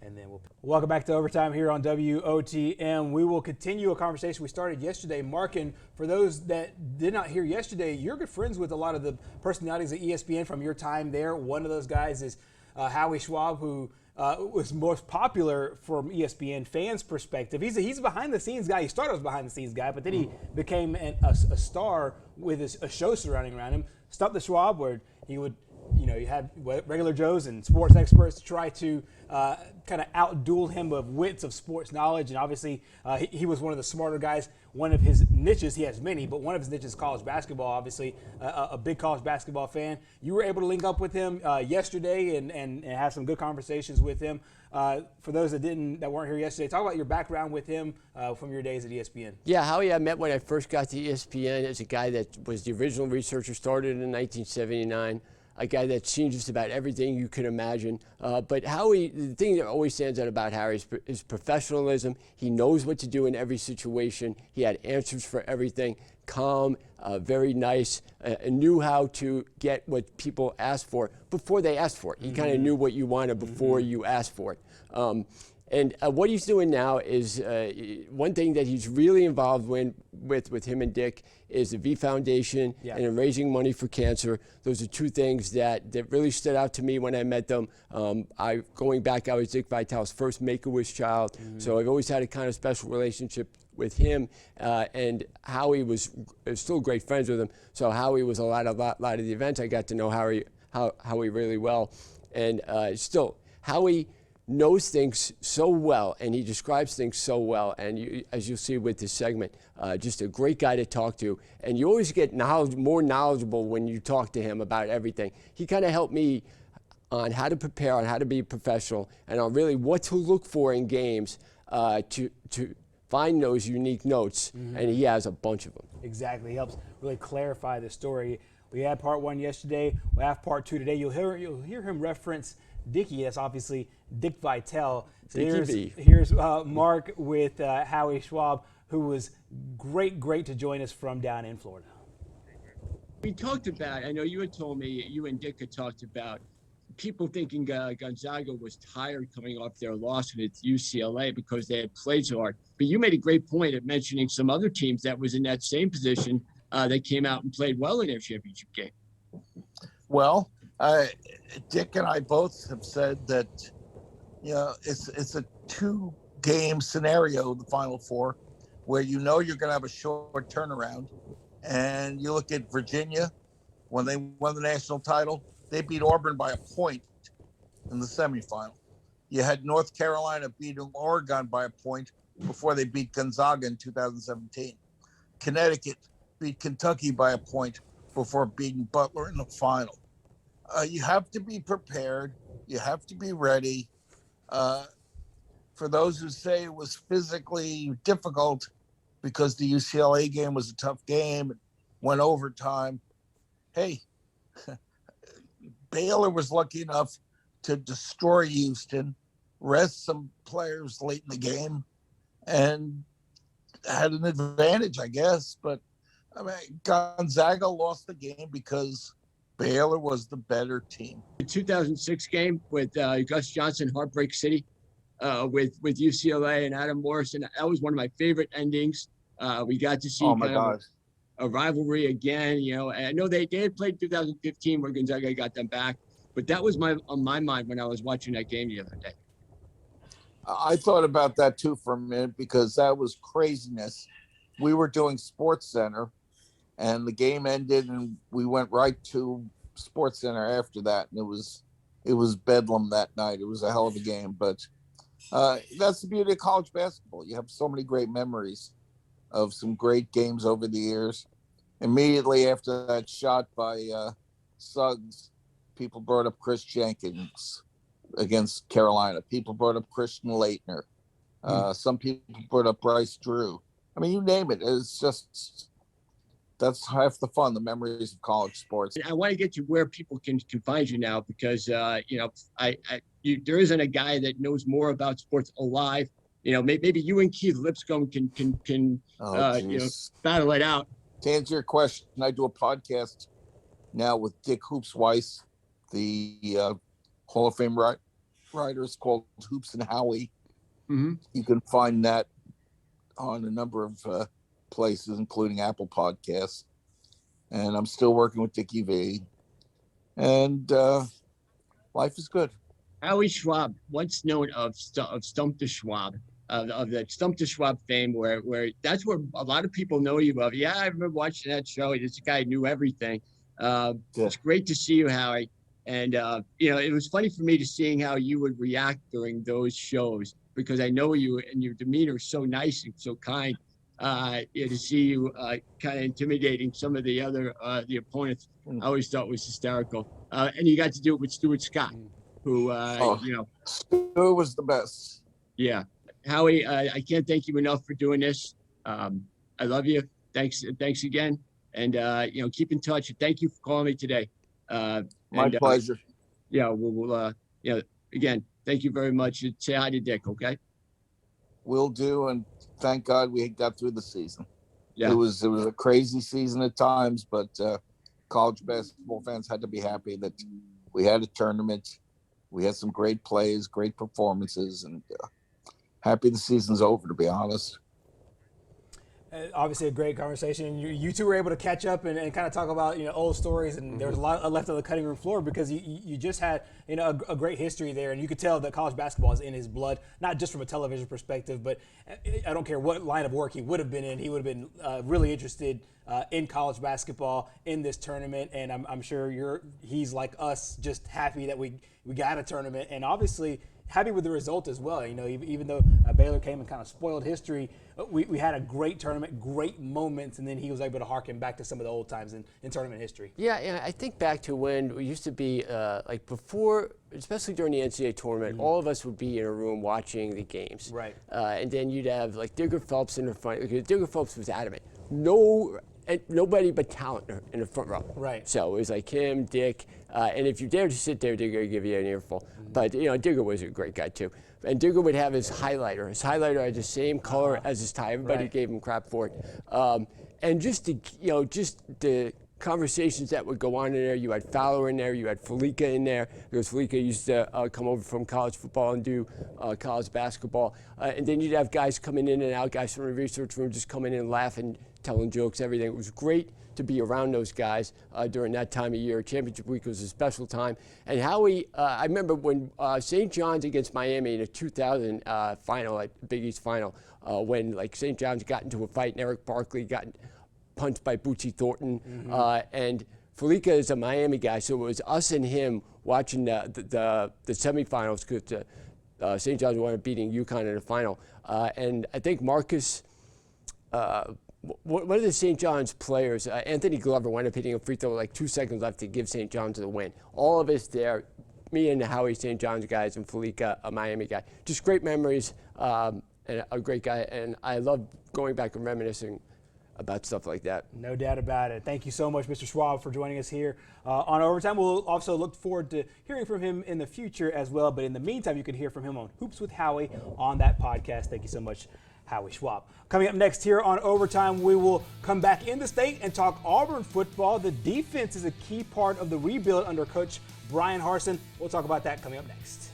And then welcome back to Overtime here on WOTM. We will continue a conversation we started yesterday. Mark, and for those that did not hear yesterday, you're good friends with a lot of the personalities at ESPN from your time there. One of those guys is Howie Schwab, who was most popular from ESPN fans' perspective. He's a behind-the-scenes guy. He started as a behind-the-scenes guy, but then he became a star with a show surrounding around him, Stump the Schwab, where he would, you had regular Joes and sports experts to try to kind of outduel him of wits of sports knowledge. And obviously, he was one of the smarter guys. One of his niches, he has many, but one of his niches is college basketball, obviously, a big college basketball fan. You were able to link up with him yesterday and have some good conversations with him. For those that weren't here yesterday, talk about your background with him from your days at ESPN. Yeah, Howie, I met when I first got to ESPN as a guy that was the original researcher, started in 1979. A guy that's seen just about everything you could imagine. But Howie, the thing that always stands out about Howie is professionalism. He knows what to do in every situation. He had answers for everything. Calm, very nice, and knew how to get what people asked for before they asked for it. He kind of knew what you wanted before you asked for it. And what he's doing now is one thing that he's really involved with him and Dick is the V Foundation and raising money for cancer. Those are two things that really stood out to me when I met them. Going back, I was Dick Vitale's first Make-A-Wish child, so I've always had a kind of special relationship with him, and Howie was still great friends with him. So Howie was a lot of the events. I got to know Howie really well, and still Howie knows things so well, and he describes things so well, and as you'll see with this segment, just a great guy to talk to, and you always get more knowledgeable when you talk to him about everything. He kind of helped me on how to prepare, on how to be professional, and on really what to look for in games to find those unique notes, and he has a bunch of them. Exactly. He helps really clarify the story. We had part one yesterday. We have part two today. You'll hear him reference Dickie. That's obviously Dick Vitale. So here's Mark with Howie Schwab, who was great to join us from down in Florida. We talked about, I know you had told me, you and Dick had talked about people thinking Gonzaga was tired coming off their loss with UCLA because they had played so hard. But you made a great point of mentioning some other teams that was in that same position that came out and played well in their championship game. Well, Dick and I both have said that, it's a two-game scenario, the Final Four, where you're going to have a short turnaround. And you look at Virginia, when they won the national title, they beat Auburn by a point in the semifinal. You had North Carolina beating Oregon by a point before they beat Gonzaga in 2017. Connecticut beat Kentucky by a point before beating Butler in the final. You have to be prepared. You have to be ready. For those who say it was physically difficult because the UCLA game was a tough game, it went overtime. Hey, Baylor was lucky enough to destroy Houston, rest some players late in the game, and had an advantage, I guess. But I mean, Gonzaga lost the game because Baylor was the better team. The 2006 game with Gus Johnson, Heartbreak City, with UCLA and Adam Morrison, that was one of my favorite endings. We got to see a rivalry again. And I know they had played 2015 where Gonzaga got them back, but that was on my mind when I was watching that game the other day. I thought about that too for a minute because that was craziness. We were doing Sports Center, and the game ended, and we went right to Sports Center after that, and it was bedlam that night. It was a hell of a game, but that's the beauty of college basketball. You have so many great memories of some great games over the years. Immediately after that shot by Suggs, people brought up Chris Jenkins against Carolina. People brought up Christian Laettner. Some people brought up Bryce Drew. I mean, you name it. It's just, that's half the fun, the memories of college sports. I want to get to where people can find you now because, there isn't a guy that knows more about sports alive. Maybe you and Keith Lipscomb can battle it out. To answer your question, I do a podcast now with Dick Hoops Weiss, the Hall of Fame writers called Hoops and Howie. Mm-hmm. You can find that on a number of places, including Apple Podcasts. And I'm still working with Dickie V. And life is good. Howie Schwab, once known of Stump the Schwab, of that Stump the Schwab fame, where that's where a lot of people know you of. Yeah, I remember watching that show. This guy knew everything. It's great to see you, Howie. And it was funny for me to seeing how you would react during those shows, because I know you and your demeanor is so nice and so kind. To see you kind of intimidating some of the other the opponents, I always thought was hysterical. And you got to do it with Stuart Scott, who Stuart was the best. Yeah, Howie, I can't thank you enough for doing this. I love you. Thanks again, and keep in touch. Thank you for calling me today. My pleasure. We'll again, thank you very much. Say hi to Dick, okay? Will do, and thank God we got through the season. Yeah, it was a crazy season at times, but college basketball fans had to be happy that we had a tournament. We had some great plays, great performances, and happy the season's over, to be honest. Obviously a great conversation. You two were able to catch up and kind of talk about old stories, and there was a lot left on the cutting room floor because you just had a great history there, and you could tell that college basketball is in his blood, not just from a television perspective, but I don't care what line of work he would have been in, he would have been really interested in college basketball in this tournament, and I'm sure he's like us, just happy that we got a tournament, and obviously happy with the result as well. Even though Baylor came and kind of spoiled history, we had a great tournament, great moments, and then he was able to harken back to some of the old times in tournament history. Yeah, I think back to when we used to be like before, especially during the NCAA tournament, all of us would be in a room watching the games. Right. And then you'd have like Digger Phelps in the front, because Digger Phelps was adamant. Nobody but talent in the front row. Right. So it was like him, Dick, and if you dare to sit there, Digger would give you an earful. But Digger was a great guy too. And Digger would have his highlighter. His highlighter had the same color as his tie. Everybody gave him crap for it. And just the conversations that would go on in there. You had Fowler in there. You had Felica in there, because Felica used to come over from college football and do college basketball. And then you'd have guys coming in and out, guys from the research room just coming in and laughing, telling jokes, everything. It was great to be around those guys during that time of year. Championship week was a special time. And Howie, I remember when St. John's against Miami in the 2000 final, at Big East final, when like St. John's got into a fight and Eric Barkley got punched by Bootsy Thornton. And Felica is a Miami guy, so it was us and him watching the semifinals, because St. John's wound up beating UConn in the final. And I think Marcus, one of the St. John's players, Anthony Glover, wound up hitting a free throw with like 2 seconds left to give St. John's the win. All of us there, me and the Howie St. John's guys, and Felica, a Miami guy. Just great memories, and a great guy. And I love going back and reminiscing about stuff like that. No doubt about it. Thank you so much, Mr. Schwab, for joining us here on Overtime. We'll also look forward to hearing from him in the future as well. But in the meantime, you can hear from him on Hoops with Howie on that podcast. Thank you so much, Howie Schwab. Coming up next here on Overtime, we will come back in the state and talk Auburn football. The defense is a key part of the rebuild under Coach Brian Harsin. We'll talk about that coming up next.